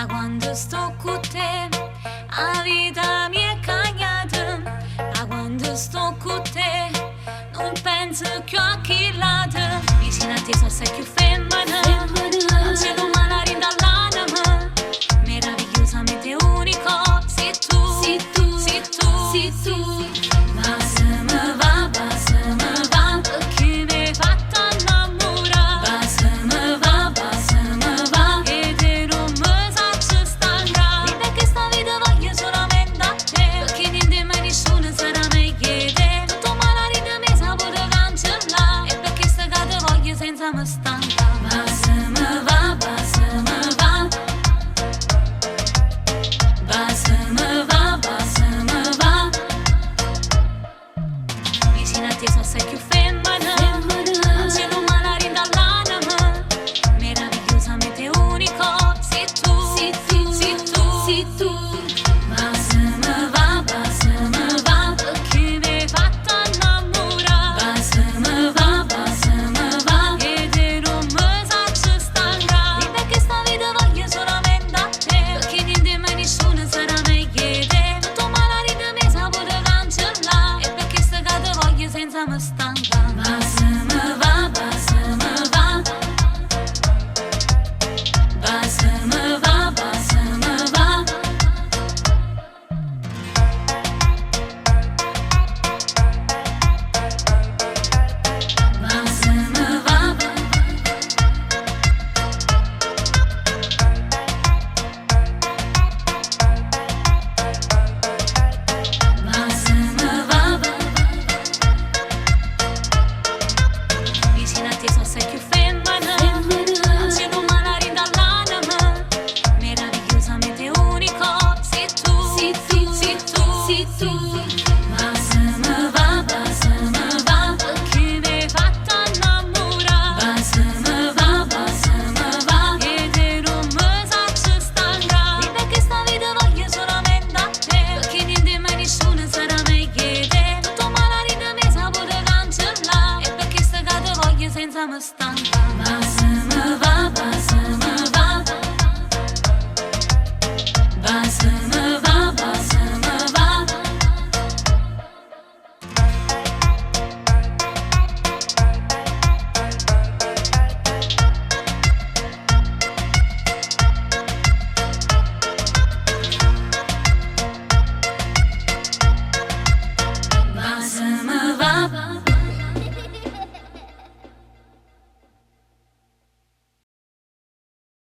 Quando sto con te, la vita mi è cagnata. Quando sto con te, non penso più a chi l'altra. Vicino a te so sei più femmina, non c'è domani dall'anima. Meravigliosamente unico, sei tu, sei tu, sei tu, sei tu. Ma se me va, perché mi hai fatto innamorare. Ma se me va, e te non mi saccio stanca. Dimmi che sta vita voglio solamente a te, perché niente mai nessuno sarà meglio di te. Tutto magari da me saputo cancellare, e perché sta cade voglio senza me stanca. Ma se me va, vicino a te so sei più femmina, non c'è domani dall'anima. Meravigliosamente unico, sei tu, sei tu, sei tu, sei tu. Ma se me va, perché mi hai fatto innamorare. Ma se me va, e te non mi saccio stanca. Dimmi che sta vita voglio solamente a te, perché niente mai nessuno sarà meglio di te. Tutto magari da me saputo cancellare, e perché sta cade voglio senza me stanca. Ma se me va, ma se me va, vicino a te so sei più femmina, non c'è domani dall'anima. Meravigliosamente unico, sei tu, sei tu, sei tu, sei tu.